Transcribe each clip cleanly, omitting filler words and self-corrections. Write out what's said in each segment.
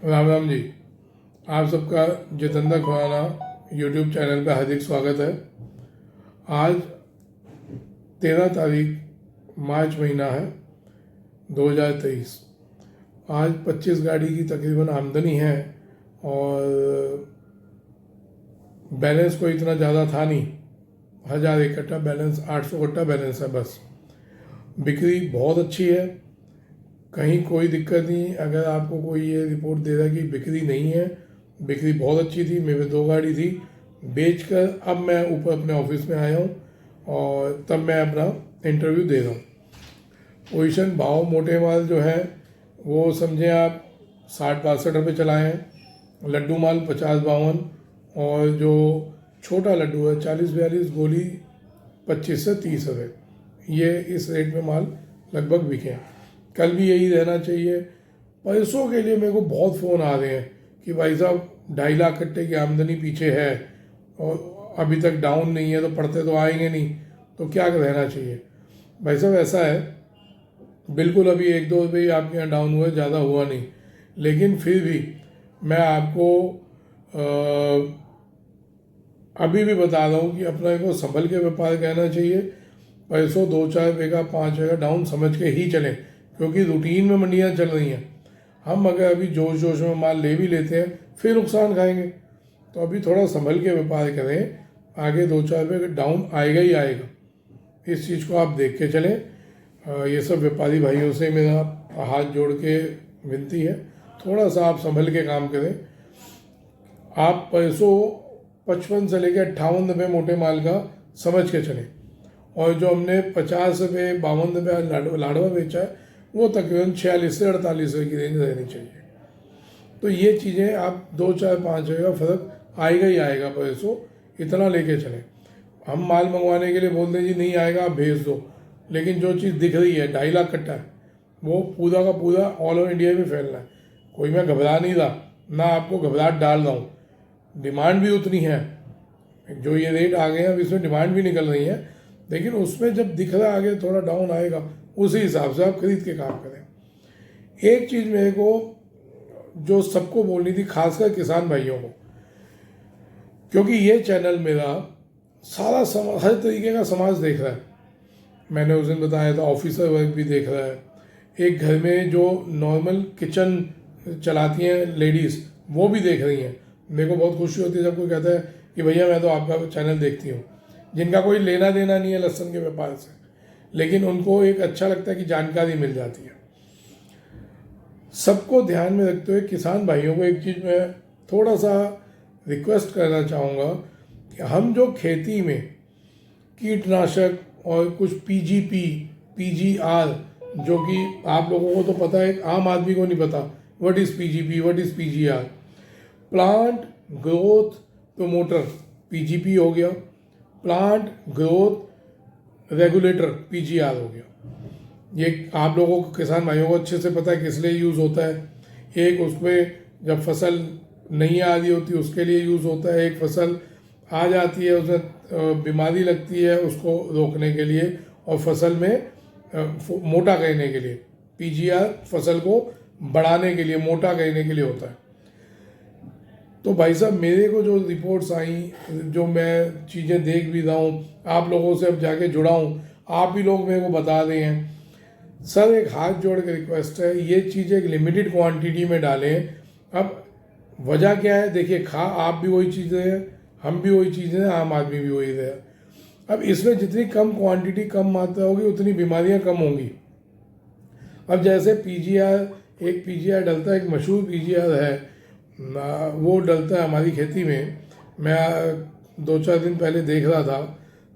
राम राम जी। आप सबका Jitendra Khurana YouTube channel पर हार्दिक स्वागत है। आज 13 तारीख मार्च महीना है 2023। आज 25 गाड़ी की तकरीबन आमदनी है और बैलेंस कोई इतना ज़्यादा था नहीं। 1000 इकट्ठा बैलेंस, 800 इकट्ठा बैलेंस है बस। बिक्री बहुत अच्छी है, कहीं कोई दिक्कत नहीं। अगर आपको कोई ये रिपोर्ट दे रहा है कि बिक्री नहीं है, बिक्री बहुत अच्छी थी। मेरे 2 गाड़ी थी, बेचकर अब मैं ऊपर अपने ऑफिस में आया हूँ और तब मैं अपना इंटरव्यू दे रहा हूँ। पोजीशन भाव मोटे माल जो है वो समझें आप 60-62 रुपये चलाए हैं। लड्डू माल 50-52 और जो छोटा लड्डू है 40-42 गोली 25 से 30 रुपये, ये इस रेट में माल लगभग बिके हैं। कल भी यही रहना चाहिए। पैसों के लिए मेरे को बहुत फ़ोन आ रहे हैं कि भाई साहब 2.5 लाख कट्टे की आमदनी पीछे है और अभी तक डाउन नहीं है, तो पढ़ते तो आएंगे नहीं, तो क्या रहना चाहिए। भाई साहब ऐसा है, बिल्कुल अभी 1-2 रुपये ही आपके यहाँ डाउन हुआ, ज़्यादा हुआ नहीं, लेकिन फिर भी मैं आपको अभी भी बता रहा हूँ कि अपने को संभल के व्यापार कहना चाहिए। पैसों 2-4 रुपये का 5 रुपये का डाउन समझ के ही चलें, क्योंकि रूटीन में मंडियाँ चल रही हैं। हम अगर अभी जोश जोश में माल ले भी लेते हैं फिर नुकसान खाएंगे, तो अभी थोड़ा संभल के व्यापार करें। आगे 2-4 रुपये का डाउन आएगा ही आएगा, इस चीज़ को आप देख के चलें। ये सब व्यापारी भाइयों से मेरा हाथ जोड़ के विनती है, थोड़ा सा आप संभल के काम करें। आप पैसों 55 से लेकर 58 रुपये मोटे माल का समझ के चलें, और जो हमने 50 रुपये 52 रुपये लाडवा बेचा है वो तकरीबन 46 से 48 रुपये की रेंज रहनी चाहिए। तो ये चीज़ें आप 2-4-5 रुपये का फ़र्क आएगा ही आएगा, पैसों इतना लेके चलें। हम माल मंगवाने के लिए बोल दें जी नहीं आएगा आप भेज दो, लेकिन जो चीज़ दिख रही है 2.5 लाख कट्टा है, वो पूरा का पूरा ऑल ओवर इंडिया में फैलना है। कोई मैं घबरा नहीं रहा, ना आपको घबराहट डाल रहा हूँ। डिमांड भी उतनी है, जो ये रेट आ गए हैं अब इसमें डिमांड भी निकल रही है, लेकिन उसमें जब दिख रहा आगे थोड़ा डाउन आएगा, उसी हिसाब से आप खरीद के काम करें। एक चीज़ मेरे को जो सबको बोलनी थी, खासकर किसान भाइयों को, क्योंकि ये चैनल मेरा सारा हर तरीके का समाज देख रहा है। मैंने उस दिन बताया था ऑफिसर वर्ग भी देख रहा है, एक घर में जो नॉर्मल किचन चलाती हैं लेडीज़ वो भी देख रही हैं। मेरे को बहुत खुशी होती है जब कोई कहता है कि भैया मैं तो आपका चैनल देखती हूँ, जिनका कोई लेना देना नहीं है लहसुन के व्यापार से, लेकिन उनको एक अच्छा लगता है कि जानकारी मिल जाती है। सबको ध्यान में रखते हुए किसान भाइयों को एक चीज़ मैं थोड़ा सा रिक्वेस्ट करना चाहूँगा कि हम जो खेती में कीटनाशक और कुछ पीजीपी, पीजीआर, जो कि आप लोगों को तो पता है, आम आदमी को नहीं पता what is PGP, what is PGR. Plant growth promoter PGP हो गया, प्लांट ग्रोथ रेगुलेटर पीजीआर हो गया। ये आप लोगों को किसान भाइयों को अच्छे से पता है किस लिए यूज़ होता है। एक उसमें जब फसल नहीं आ रही होती उसके लिए यूज़ होता है, एक फसल आ जाती है उसमें बीमारी लगती है उसको रोकने के लिए, और फसल में मोटा करने के लिए। पीजीआर फसल को बढ़ाने के लिए, मोटा करने के लिए होता है। तो भाई साहब मेरे को जो रिपोर्ट्स आई, जो मैं चीज़ें देख भी रहा हूँ, आप लोगों से अब जाके जुड़ा हूँ, आप ही लोग मेरे को बता रहे हैं। सर एक हाथ जोड़ के रिक्वेस्ट है, ये चीज़ें एक लिमिटेड क्वांटिटी में डालें। अब वजह क्या है, देखिए आप भी वही चीज़ें हैं, हम भी वही चीज़ें हैं, आम आदमी भी वही है। अब इसमें जितनी कम क्वांटिटी, कम मात्रा होगी, उतनी बीमारियां कम होंगी। अब जैसे पीजीआर, एक पीजीआर डलता है, एक मशहूर पीजीआर है, वो डलता है हमारी खेती में। मैं 2-4 दिन पहले देख रहा था,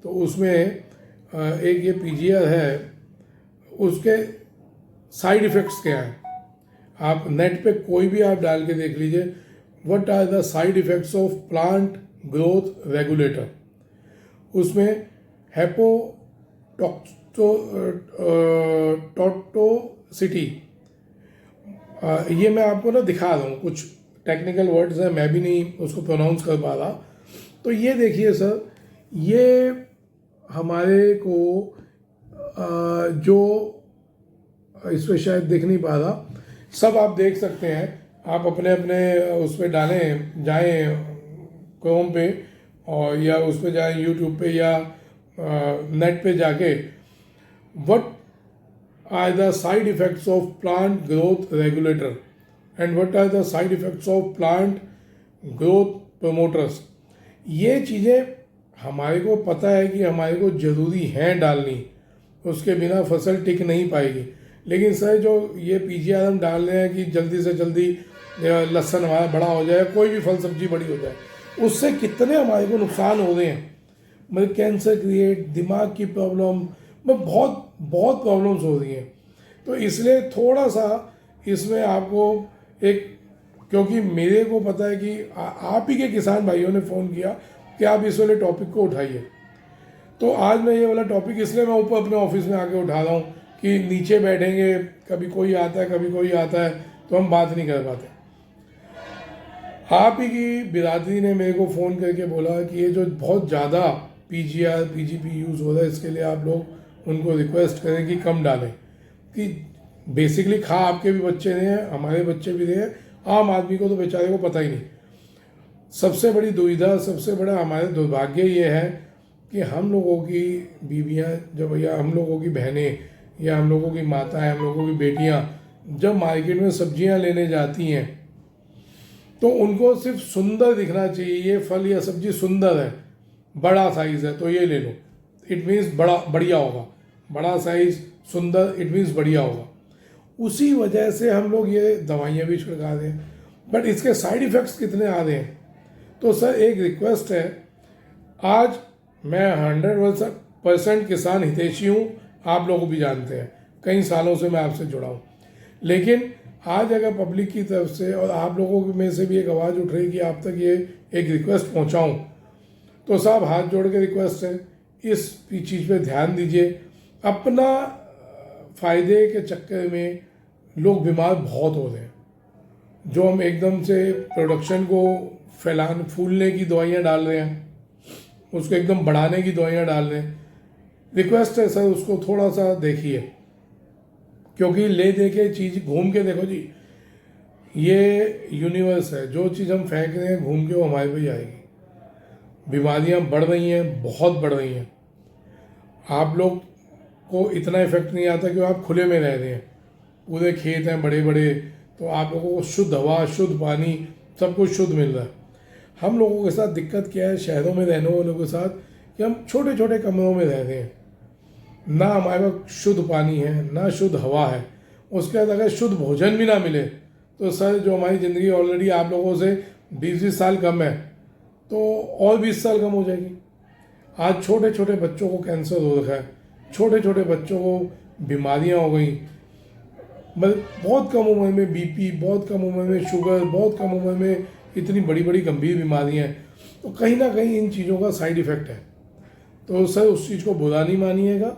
तो उसमें एक ये पीजीआर है, उसके साइड इफ़ेक्ट्स क्या हैं। आप नेट पे कोई भी आप डाल के देख लीजिए, what are the side effects of plant growth regulator. उसमें टॉक्टोसिटी, ये मैं आपको ना दिखा रहा हूँ, कुछ टेक्निकल वर्ड्स हैं, मैं भी नहीं उसको प्रोनाउंस कर पा रहा। तो ये देखिए सर, ये हमारे को जो इसमें शायद दिख नहीं पा रहा, सब आप देख सकते हैं आप अपने अपने उस पर डालें, जाएं क्रोम पे और या उस पर जाएं यूट्यूब पे या नेट पे जाके, what are the side effects of plant growth regulator and what are the side effects of plant growth promoters. ये चीज़ें हमारे को पता है कि हमारे को ज़रूरी हैं डालनी, उसके बिना फसल टिक नहीं पाएगी। लेकिन सर जो ये पीजीआर हम डाल रहे हैं कि जल्दी से जल्दी लहसुन हमारा बड़ा हो जाए, कोई भी फल सब्जी बड़ी हो जाए, उससे कितने हमारे को नुकसान हो रहे हैं। मतलब कैंसर क्रिएट, दिमाग की प्रॉब्लम, मतलब बहुत बहुत प्रॉब्लम्स हो रही हैं। तो इसलिए थोड़ा सा इसमें आपको एक, क्योंकि मेरे को पता है कि आप ही के किसान भाइयों ने फ़ोन किया कि आप इस वाले टॉपिक को उठाइए, तो आज मैं ये वाला टॉपिक इसलिए मैं ऊपर अपने ऑफिस में आके उठा रहा हूँ कि नीचे बैठेंगे, कभी कोई आता है कभी कोई आता है, तो हम बात नहीं कर पाते। आप ही की बिरादरी ने मेरे को फ़ोन करके बोला कि ये जो बहुत ज़्यादा पीजीआर पीजीपी यूज़ हो रहा है, इसके लिए आप लोग उनको रिक्वेस्ट करें कि कम डालें। कि बेसिकली खा आपके भी बच्चे रहे हैं, हमारे बच्चे भी रहे हैं, आम आदमी को तो बेचारे को पता ही नहीं। सबसे बड़ी दुविधा, सबसे बड़ा हमारे दुर्भाग्य ये है कि हम लोगों की बीवियाँ जब, या हम लोगों की बहनें, या हम लोगों की माताएं, हम लोगों की बेटियाँ जब मार्केट में सब्जियां लेने जाती हैं तो उनको सिर्फ सुंदर दिखना चाहिए, ये फल या सब्जी सुंदर है, बड़ा साइज़ है तो ये ले लो, इट मीन्स बड़ा बढ़िया होगा, बड़ा साइज़ सुंदर इट मीन्स बढ़िया होगा। उसी वजह से हम लोग ये दवाइयाँ भी छिड़का दें, बट इसके साइड इफ़ेक्ट्स कितने आ रहे हैं। तो सर एक रिक्वेस्ट है, आज मैं 100% किसान हितैषी हूँ, आप लोग भी जानते हैं, कई सालों से मैं आपसे जुड़ा हूँ। लेकिन आज अगर पब्लिक की तरफ से और आप लोगों में से भी एक आवाज़ उठ रही कि आप तक ये एक रिक्वेस्ट पहुँचाऊँ, तो साहब हाथ जोड़ के रिक्वेस्ट है, इस चीज़ पे ध्यान दीजिए। अपना फ़ायदे के चक्कर में लोग बीमार बहुत हो रहे हैं। जो हम एकदम से प्रोडक्शन को फैलाने, फूलने की दवाइयाँ डाल रहे हैं, उसको एकदम बढ़ाने की दवाइयाँ डाल रहे हैं। रिक्वेस्ट है सर उसको थोड़ा सा देखिए, क्योंकि ले दे के चीज़ घूम के देखो जी, ये यूनिवर्स है, जो चीज़ हम फेंक रहे हैं घूम के वो हमारे पे ही आएगी। बीमारियां बढ़ रही हैं, बहुत बढ़ रही हैं। आप लोग को इतना इफेक्ट नहीं आता कि आप खुले में रह रहे हैं, पूरे खेत हैं बड़े बड़े, तो आप लोगों को शुद्ध हवा, शुद्ध पानी, सब कुछ शुद्ध मिल रहा है। हम लोगों के साथ दिक्कत क्या है शहरों में रहने वालों के साथ, कि हम छोटे छोटे कमरों में रह रहे हैं, ना हमारे पास शुद्ध पानी है, ना शुद्ध हवा है। उसके बाद अगर शुद्ध भोजन भी ना मिले तो सर जो हमारी ज़िंदगी ऑलरेडी आप लोगों से 20-20 साल कम है, तो और 20 साल कम हो जाएगी। आज छोटे छोटे बच्चों को कैंसर हो रखा है, छोटे छोटे बच्चों को बीमारियां हो गई, मतलब बहुत कम उम्र में बीपी, बहुत कम उम्र में शुगर, बहुत कम उम्र में इतनी बड़ी बड़ी गंभीर बीमारियां हैं। तो कहीं ना कहीं इन चीज़ों का साइड इफ़ेक्ट है। तो सर उस चीज़ को बुरा नहीं मानिएगा,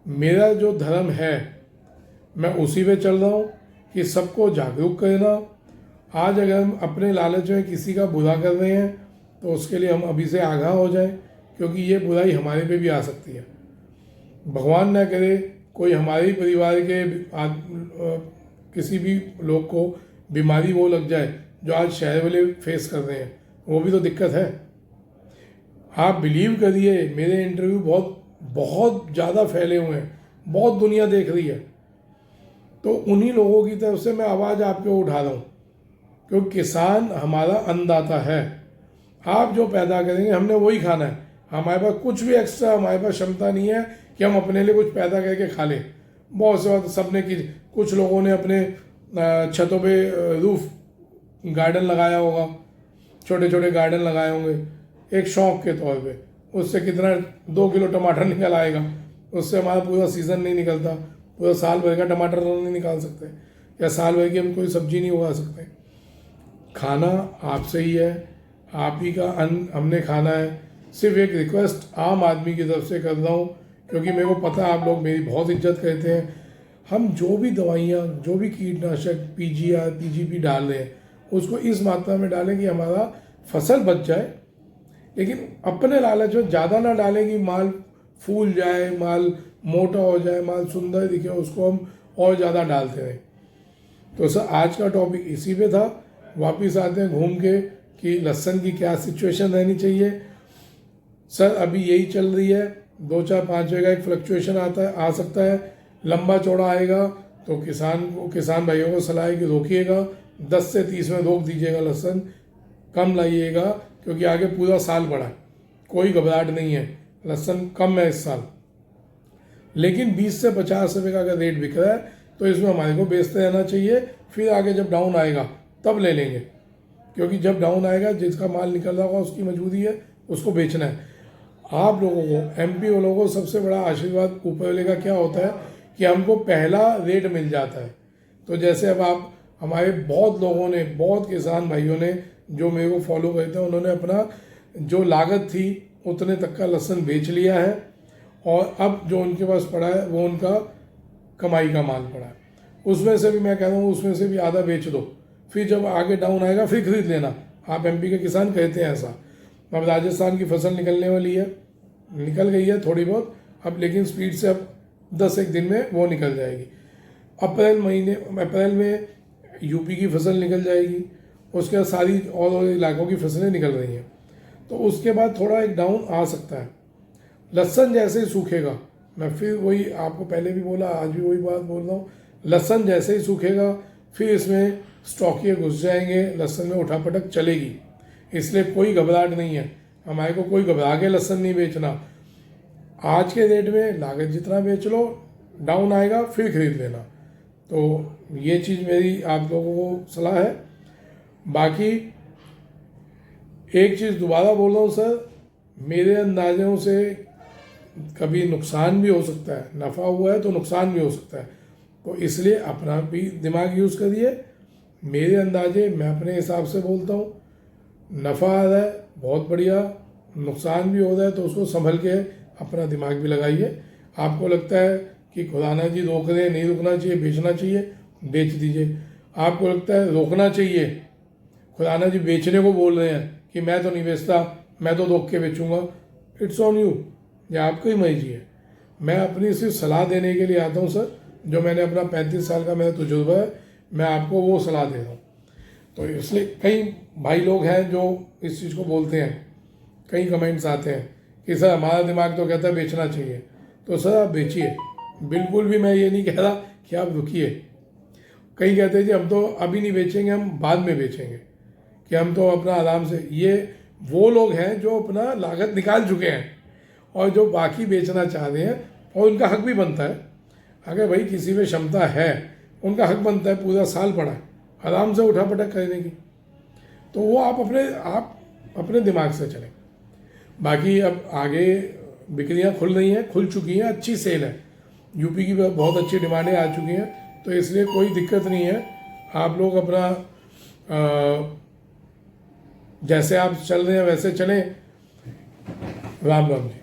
मेरा जो धर्म है मैं उसी पे चल रहा हूँ कि सबको जागरूक करना। आज अगर हम अपने लालच में किसी का बुरा कर रहे हैं तो उसके लिए हम अभी से आगाह हो जाएं, क्योंकि ये बुराई हमारे पे भी आ सकती है। भगवान ना करे कोई हमारे ही परिवार के किसी भी लोग को बीमारी वो लग जाए जो आज शहर वाले फेस कर रहे हैं, वो भी तो दिक्कत है। आप बिलीव करिए, मेरे इंटरव्यू बहुत बहुत ज़्यादा फैले हुए हैं, बहुत दुनिया देख रही है, तो उन्हीं लोगों की तरफ से मैं आवाज़ आपके उठा रहा हूँ, क्योंकि किसान हमारा अन्नदाता है। आप जो पैदा करेंगे हमने वही खाना है, हमारे पास कुछ भी एक्स्ट्रा, हमारे पास क्षमता नहीं है कि हम अपने लिए कुछ पैदा करके खा लें। बहुत से बात सबने की, कुछ लोगों ने अपने छतों पे रूफ गार्डन लगाया होगा, छोटे छोटे गार्डन लगाए होंगे एक शौक के तौर पे, उससे कितना 2 किलो टमाटर निकल आएगा, उससे हमारा पूरा सीज़न नहीं निकलता, पूरा साल भर का टमाटर नहीं निकाल सकते, या साल भर की हम कोई सब्जी नहीं उगा सकते। खाना आपसे ही है, आप ही का अन्न हमने खाना है। सिर्फ एक रिक्वेस्ट आम आदमी की तरफ से कर रहा हूँ, क्योंकि मेरे को पता है आप लोग मेरी बहुत इज्जत करते हैं। हम जो भी दवाइयाँ, जो भी कीटनाशक पीजीआर पीजीपी डाल रहे हैं, उसको इस मात्रा में डालें कि हमारा फसल बच जाए, लेकिन अपने लालच में ज़्यादा ना डालें कि माल फूल जाए, माल मोटा हो जाए, माल सुंदर दिखे, उसको हम और ज़्यादा डालते रहें। तो सर आज का टॉपिक इसी पे था। वापिस आते हैं घूम के कि लहसुन की क्या सिचुएशन रहनी चाहिए। सर अभी यही चल रही है, 2-4-5 रुपये का एक फ्लक्चुएशन आ सकता है। लंबा चौड़ा आएगा तो किसान भाइयों को सलाह है कि रोकिएगा, 10 से 30 में रोक दीजिएगा लहसुन, कम लाइएगा, क्योंकि आगे पूरा साल पड़ा है, कोई घबराहट नहीं है, लहसुन कम है इस साल। लेकिन 20 से 50 रुपये का अगर रेट बिक रहा है तो इसमें हमारे को बेचते रहना चाहिए। फिर आगे जब डाउन आएगा तब ले लेंगे, क्योंकि जब डाउन आएगा जिसका माल निकल रहा होगा उसकी मजबूरी है, उसको बेचना है। आप लोगों को, एमपी वालों को सबसे बड़ा आशीर्वाद ऊपर वाले का क्या होता है कि हमको पहला रेट मिल जाता है। तो जैसे अब आप हमारे बहुत लोगों ने, बहुत किसान भाइयों ने जो मेरे को फॉलो करते हैं, उन्होंने अपना जो लागत थी उतने तक का लहसुन बेच लिया है, और अब जो उनके पास पड़ा है वो उनका कमाई का माल पड़ा है। उसमें से भी मैं कह रहा हूँ उसमें से भी आधा बेच दो, फिर जब आगे डाउन आएगा फिर खरीद लेना। आप एमपी के किसान कहते हैं ऐसा। अब राजस्थान की फसल निकलने वाली है, निकल गई है थोड़ी बहुत अब, लेकिन स्पीड से अब 10 एक दिन में वो निकल जाएगी। अप्रैल में यूपी की फसल निकल जाएगी, उसके बाद सारी और इलाकों की फसलें निकल रही हैं। तो उसके बाद थोड़ा एक डाउन आ सकता है। लहसुन जैसे ही सूखेगा, मैं फिर वही आपको पहले भी बोला, आज भी वही बात बोल रहा हूँ, लहसुन जैसे ही सूखेगा फिर इसमें स्टॉकिये घुस जाएंगे, लहसुन में उठापटक चलेगी। इसलिए कोई घबराहट नहीं है, हमारे को कोई घबरा के लहसुन नहीं बेचना। आज के रेट में लागत जितना बेच लो, डाउन आएगा फिर खरीद लेना। तो ये चीज़ मेरी आप लोगों को सलाह है। बाकी एक चीज़ दोबारा बोल रहा हूँ सर, मेरे अंदाजों से कभी नुकसान भी हो सकता है, नफ़ा हुआ है तो नुकसान भी हो सकता है, तो इसलिए अपना भी दिमाग यूज़ करिए। मेरे अंदाजे, मैं अपने हिसाब से बोलता हूँ, नफ़ा आ रहा है बहुत बढ़िया, नुकसान भी हो रहा है तो उसको संभल के अपना दिमाग भी लगाइए। आपको लगता है कि खुदाना जी रोक रहे हैं, नहीं रुकना चाहिए, बेचना चाहिए, बेच दीजिए। आपको लगता है रोकना चाहिए, खुदाना जी बेचने को बोल रहे हैं कि मैं तो नहीं बेचता, मैं तो रोक के बेचूंगा, इट्स ऑन यू, ये आपकी ही मर्जी है। मैं अपनी सिर्फ सलाह देने के लिए आता हूँ सर, जो मैंने अपना 35 साल का मेरा तजुर्बा है, मैं आपको वो सलाह दे रहा हूँ। तो इसलिए कई भाई लोग हैं जो इस चीज़ को बोलते हैं, कई कमेंट्स आते हैं कि सर हमारा दिमाग तो कहता है बेचना चाहिए। तो सर आप बेचिए, बिल्कुल भी मैं ये नहीं कह रहा कि आप रुकिए। कई कहते हैं जी हम तो अभी नहीं बेचेंगे, हम बाद में बेचेंगे, कि हम तो अपना आराम से। ये वो लोग हैं जो अपना लागत निकाल चुके हैं और जो बाकी बेचना चाह रहे हैं, और उनका हक भी बनता है। अगर भाई किसी में क्षमता है, उनका हक बनता है, पूरा साल पड़ा है आराम से उठा पटक करने की, तो वो आप अपने दिमाग से चलें। बाकी अब आगे बिक्रियां खुल रही हैं, खुल चुकी हैं, अच्छी सेल है, यूपी की बहुत अच्छी डिमांडें आ चुकी हैं, तो इसलिए कोई दिक्कत नहीं है। आप लोग अपना जैसे आप चल रहे हैं वैसे चलें। राम राम जी।